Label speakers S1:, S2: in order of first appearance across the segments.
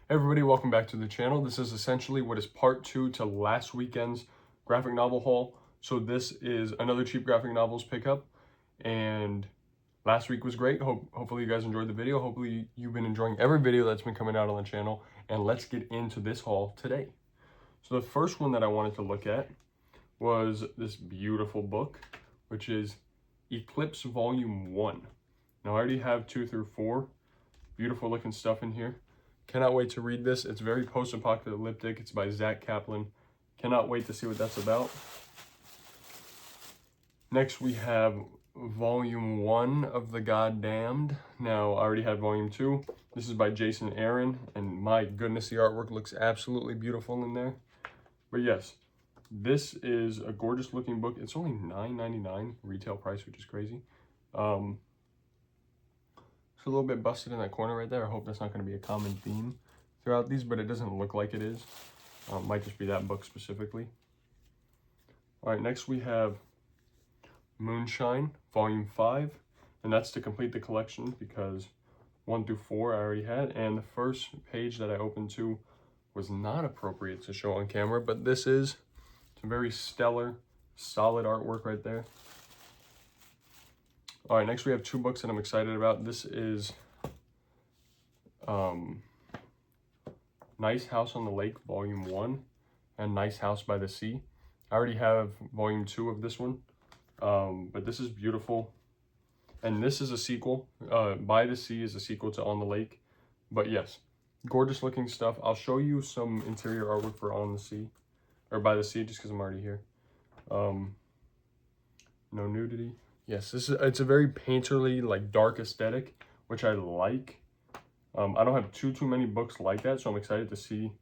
S1: Hey everybody, welcome back to the channel. This is essentially what is part 2 to last weekend's graphic novel haul. So this is another cheap graphic novels pickup, and last week was great. Hopefully you guys enjoyed the video. Hopefully you've been enjoying every video that's been coming out on the channel, and let's get into this haul today. So the first one that I wanted to look at was this beautiful book, which is Eclipse Volume 1. Now I already have 2 through 4. Beautiful looking stuff in here. Cannot wait to read this. It's very post-apocalyptic. It's by Zack Kaplan. Cannot wait to see what that's about. Next we have Volume 1 of The Goddamned. Now, I already had Volume 2. This is by Jason Aaron, and my goodness, the artwork looks absolutely beautiful in there. But yes, this is a gorgeous looking book. It's only $9.99 retail price, which is crazy. It's a little bit busted in that corner right there. I hope that's not going to be a common theme throughout these, but it doesn't look like it is. Might just be that book specifically. All right, next we have Moonshine, Volume 5, and that's to complete the collection because 1 through 4 I already had, and the first page that I opened to was not appropriate to show on camera, but this is some very stellar, solid artwork right there. All right, next we have 2 books that I'm excited about. This is Nice House on the Lake, Volume 1, and Nice House by the Sea. I already have Volume 2 of this one, but this is beautiful. And this is a sequel. By the Sea is a sequel to On the Lake. But yes, gorgeous looking stuff. I'll show you some interior artwork for On the Sea, or By the Sea, just because I'm already here. No nudity. Yes, it's a very painterly, like dark aesthetic, which I like. I don't have too many books like that, so I'm excited to see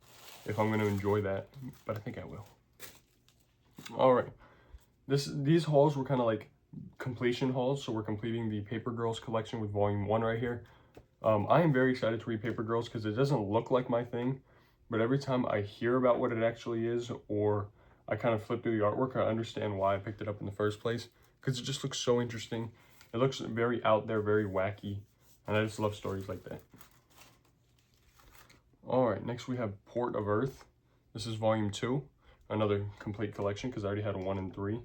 S1: if I'm going to enjoy that, but I think I will. All right, these hauls were kind of like completion hauls, so we're completing the Paper Girls collection with Volume 1 right here. I am very excited to read Paper Girls because it doesn't look like my thing, but every time I hear about what it actually is, or I kind of flip through the artwork, I understand why I picked it up in the first place, because it just looks so interesting. It looks very out there, very wacky, and I just love stories like that. All right, next we have Port of Earth. This is Volume 2, another complete collection because I already had 1 and 3,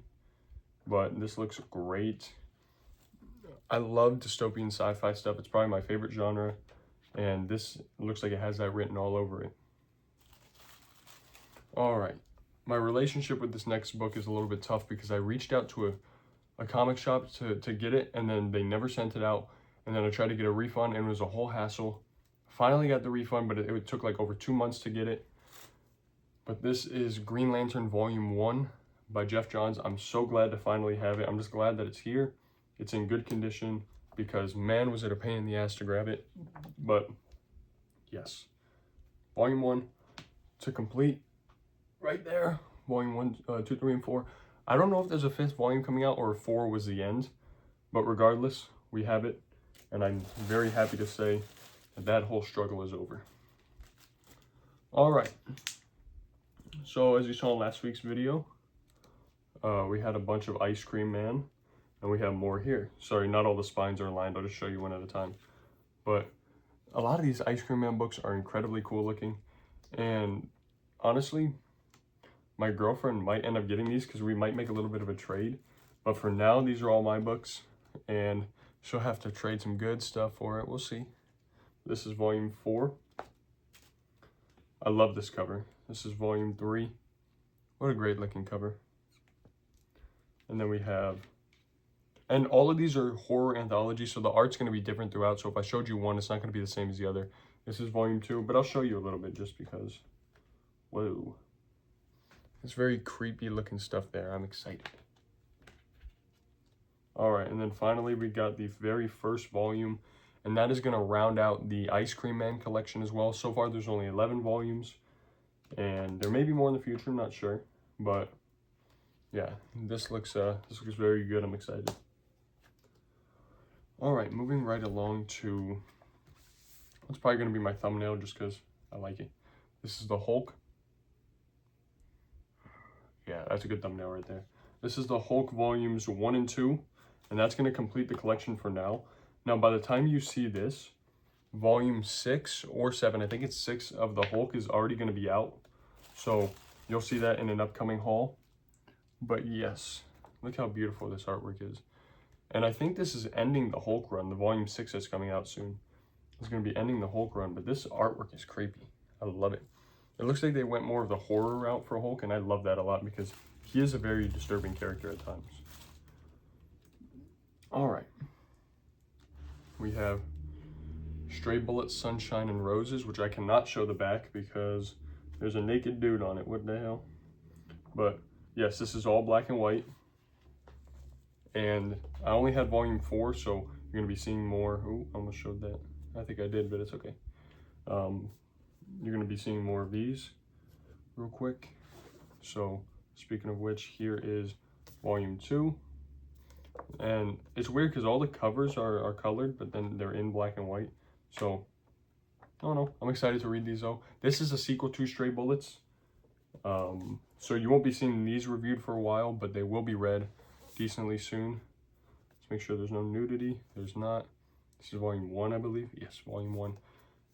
S1: but this looks great. I love dystopian sci-fi stuff. It's probably my favorite genre, and this looks like it has that written all over it. All right, my relationship with this next book is a little bit tough because I reached out to a comic shop to get it, and then they never sent it out, and then I tried to get a refund, and it was a whole hassle. Finally got the refund, but it took like over 2 months to get it. But this is Green Lantern Volume 1 by Geoff Johns. I'm so glad to finally have it. I'm just glad that it's here. It's in good condition because, man, was it a pain in the ass to grab it. But yes, Volume 1 to complete right there. Volume 1, 2, 3, and 4. I don't know if there's a 5th volume coming out or if 4 was the end, but regardless, we have it, and I'm very happy to say that whole struggle is over. All right, so as you saw in last week's video, we had a bunch of Ice Cream Man, and we have more here. Sorry, not all the spines are aligned. I'll just show you one at a time. But a lot of these Ice Cream Man books are incredibly cool looking, and honestly, my girlfriend might end up getting these because we might make a little bit of a trade. But for now, these are all my books, and she'll have to trade some good stuff for it. We'll see. This is Volume 4. I love this cover. This is Volume 3. What a great looking cover. And then we have, and all of these are horror anthologies, so the art's going to be different throughout. So if I showed you one, it's not going to be the same as the other. This is Volume 2, but I'll show you a little bit just because. Whoa. It's very creepy looking stuff there. I'm excited. All right, and then finally we got the very first volume, and that is going to round out the Ice Cream Man collection as well. So far, there's only 11 volumes, and there may be more in the future. I'm not sure, but yeah, this looks very good. I'm excited. All right, moving right along to what's probably going to be my thumbnail just because I like it. This is the Hulk. Yeah, that's a good thumbnail right there. This is the Hulk volumes 1 and 2, and that's going to complete the collection for now. Now, by the time you see this, volume 6 or 7, I think it's 6 of the Hulk is already going to be out. So you'll see that in an upcoming haul. But yes, look how beautiful this artwork is. And I think this is ending the Hulk run. The volume 6 that's coming out soon is going to be ending the Hulk run. But this artwork is creepy. I love it. It looks like they went more of the horror route for Hulk, and I love that a lot because he is a very disturbing character at times. All right. We have Stray Bullets, Sunshine, and Roses, which I cannot show the back because there's a naked dude on it. What the hell? But yes, this is all black and white. And I only had volume 4, so you're going to be seeing more. Oh, I almost showed that. I think I did, but it's okay. You're going to be seeing more of these real quick. So speaking of which, here is volume 2. And it's weird because all the covers are colored, but then they're in black and white. So I don't know. I'm excited to read these though. This is a sequel to Stray Bullets. So you won't be seeing these reviewed for a while, but they will be read decently soon. Let's make sure there's no nudity. There's not. This is volume 1, I believe. Yes, volume 1.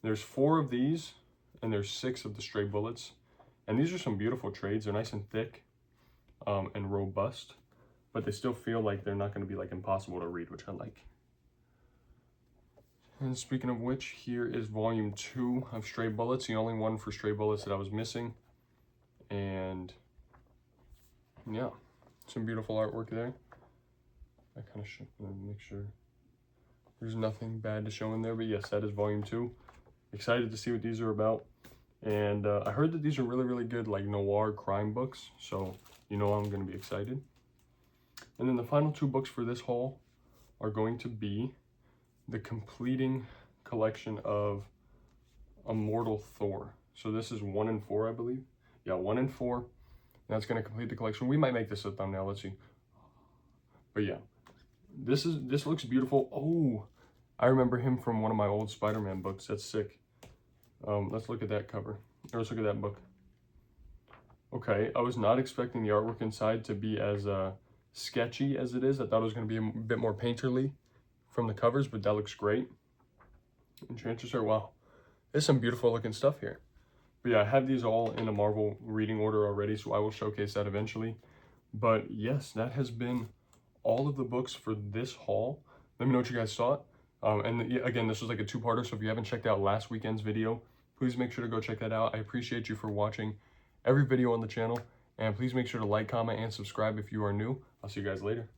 S1: There's 4 of these, and there's 6 of the Stray Bullets. And these are some beautiful trades. They're nice and thick and robust, but they still feel like they're not going to be like impossible to read, which I like. And speaking of which, here is volume 2 of Stray Bullets, the only one for Stray Bullets that I was missing. And yeah, some beautiful artwork there. I kind of should make sure there's nothing bad to show in there, but yes, that is volume 2. Excited to see what these are about. And I heard that these are really, really good, like noir crime books. So you know I'm going to be excited. And then the final 2 books for this haul are going to be the completing collection of Immortal Thor. So this is 1 and 4, I believe. Yeah, 1 and 4. That's going to complete the collection. We might make this a thumbnail. Let's see. But yeah, this looks beautiful. Oh, I remember him from one of my old Spider-Man books. That's sick. Let's look at that cover. Or let's look at that book. Okay, I was not expecting the artwork inside to be as sketchy as it is. I thought it was going to be a bit more painterly from the covers, but that looks great. Enchantress Art, wow. There's some beautiful looking stuff here. But yeah, I have these all in a Marvel reading order already, so I will showcase that eventually. But yes, that has been all of the books for this haul. Let me know what you guys thought. And again, this was like a 2-parter, so if you haven't checked out last weekend's video, please make sure to go check that out. I appreciate you for watching every video on the channel, and please make sure to like, comment, and subscribe if you are new. I'll see you guys later.